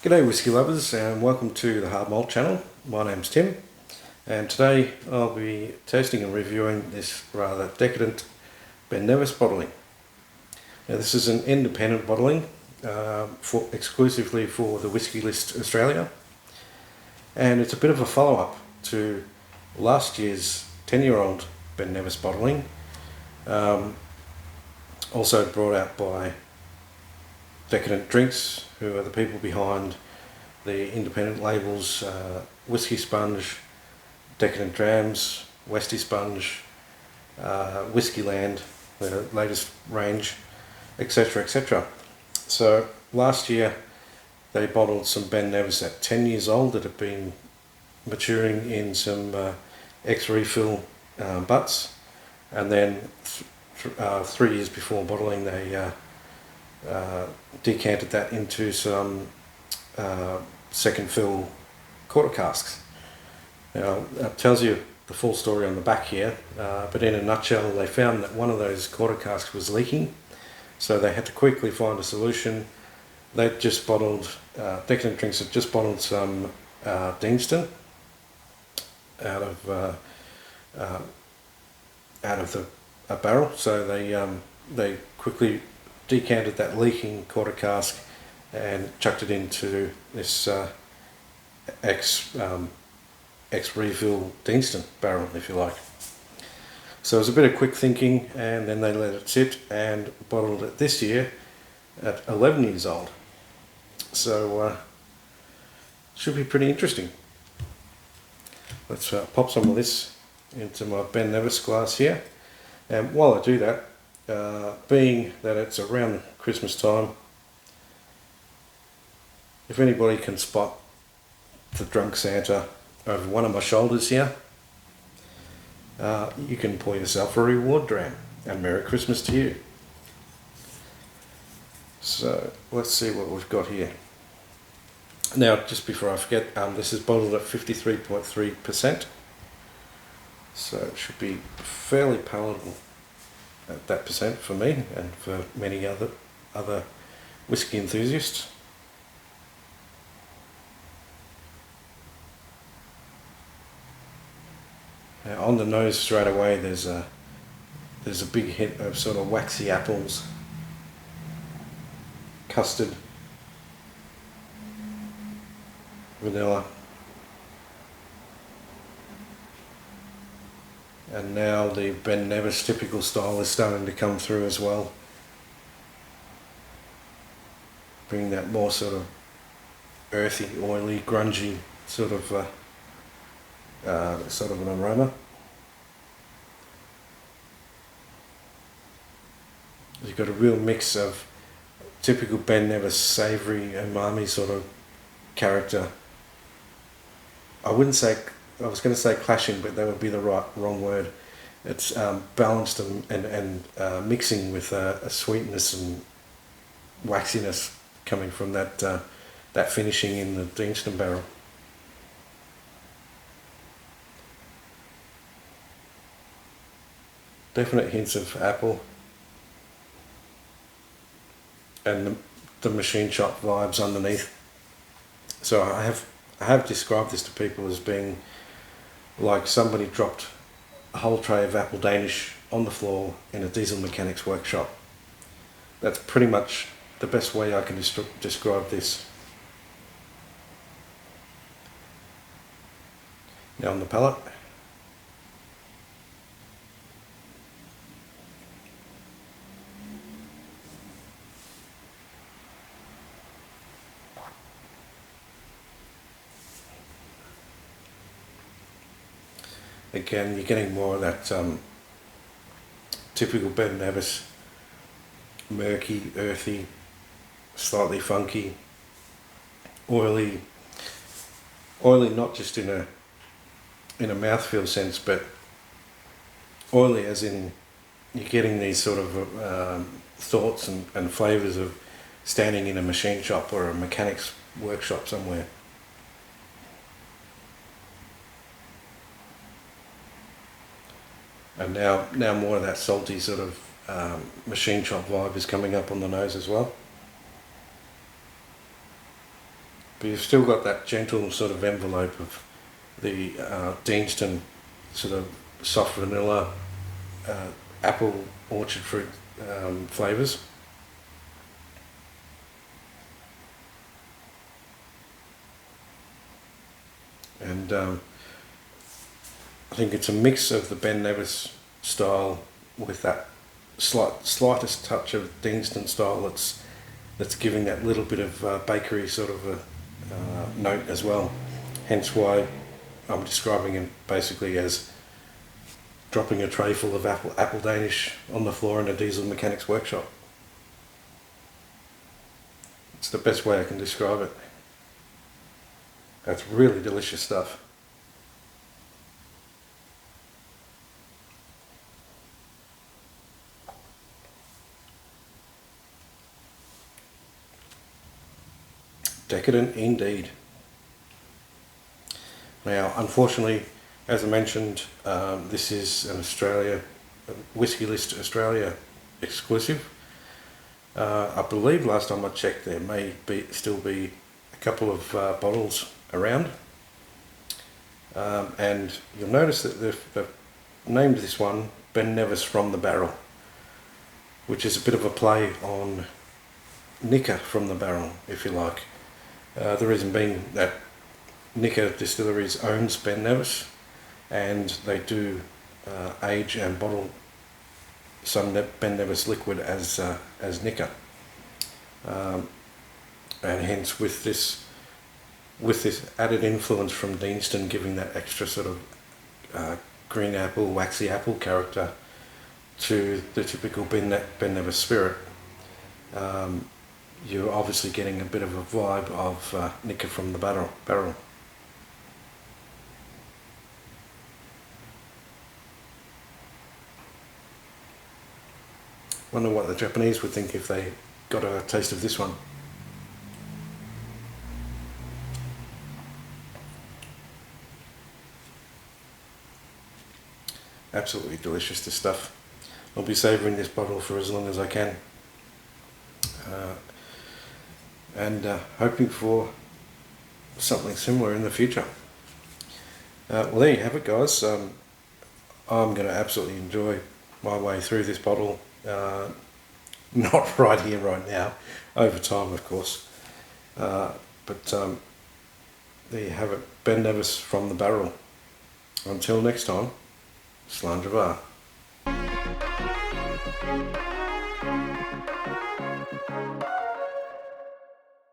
G'day whisky lovers and welcome to the Hard Malt channel. My name's Tim and today I'll be tasting and reviewing this rather decadent Ben Nevis bottling. Now this is an independent bottling exclusively for the Whisky List Australia, and it's a bit of a follow-up to last year's 10-year-old Ben Nevis bottling, also brought out by Decadent Drinks, who are the people behind the independent labels Whiskey Sponge, Decadent Drams, Westy Sponge, Whiskey Land, the latest range, etc, etc. So last year they bottled some Ben Nevis at 10 years old that have been maturing in some ex-refill butts, and then 3 years before bottling they decanted that into some second fill quarter casks. Now it tells you the full story on the back here, but in a nutshell they found that one of those quarter casks was leaking, so they had to quickly find a solution. They'd just bottled, Decadent Drinks had just bottled some Deanston out of a barrel, so they quickly decanted that leaking quarter cask and chucked it into this ex-refill Deanston barrel, if you like. So it was a bit of quick thinking, and then they let it sit and bottled it this year at 11 years old. So should be pretty interesting. Let's pop some of this into my Ben Nevis glass here, and while I do that, being that it's around Christmas time, if anybody can spot the drunk Santa over one of my shoulders here, you can pour yourself a reward dram, and Merry Christmas to you. So let's see what we've got here. Now, just before I forget, this is bottled at 53.3%, so it should be fairly palatable at that percent for me and for many other whiskey enthusiasts. Now, on the nose straight away there's a big hint of sort of waxy apples, custard, vanilla, and now the Ben Nevis typical style is starting to come through as well, bringing that more sort of earthy, oily, grungy sort of an aroma. You've got a real mix of typical Ben Nevis savoury, umami sort of character. I was going to say clashing, but that would be the wrong word. It's balanced and mixing with a sweetness and waxiness coming from that finishing in the Deanston barrel. Definite hints of apple and the machine shop vibes underneath. So I have described this to people as being like somebody dropped a whole tray of apple Danish on the floor in a diesel mechanics workshop. That's pretty much the best way I can describe this. Now on the palate. Again, you're getting more of that typical Ben Nevis, murky, earthy, slightly funky, oily, not just in a mouthfeel sense, but oily as in you're getting these sort of thoughts and flavours of standing in a machine shop or a mechanic's workshop somewhere. And now more of that salty sort of machine shop vibe is coming up on the nose as well. But you've still got that gentle sort of envelope of the Deanston sort of soft vanilla, apple, orchard fruit flavours. And I think it's a mix of the Ben Nevis style with that slightest touch of Deanston style that's giving that little bit of bakery sort of a note as well. Hence why I'm describing it basically as dropping a tray full of apple Danish on the floor in a diesel mechanics workshop. It's the best way I can describe it. That's really delicious stuff. Decadent indeed. Now, unfortunately, as I mentioned, this is an Whisky List Australia exclusive. I believe last time I checked there may still be a couple of bottles around. And you'll notice that they've named this one Ben Nevis from the Barrel, which is a bit of a play on Nicker from the Barrel, if you like. The reason being that Nicker Distilleries owns Ben Nevis, and they do age and bottle some Ben Nevis liquid as Nicker, and hence with this added influence from Deanston, giving that extra sort of green apple, waxy apple character to the typical Ben Nevis spirit. You're obviously getting a bit of a vibe of Nicker from the Barrel. Wonder what the Japanese would think if they got a taste of this one. Absolutely delicious, this stuff. I'll be savouring this bottle for as long as I can. And hoping for something similar in the future. Well, there you have it, guys. I'm going to absolutely enjoy my way through this bottle. Not right here, right now, over time, of course. But there you have it, Ben Nevis from the Barrel. Until next time, Slandravar.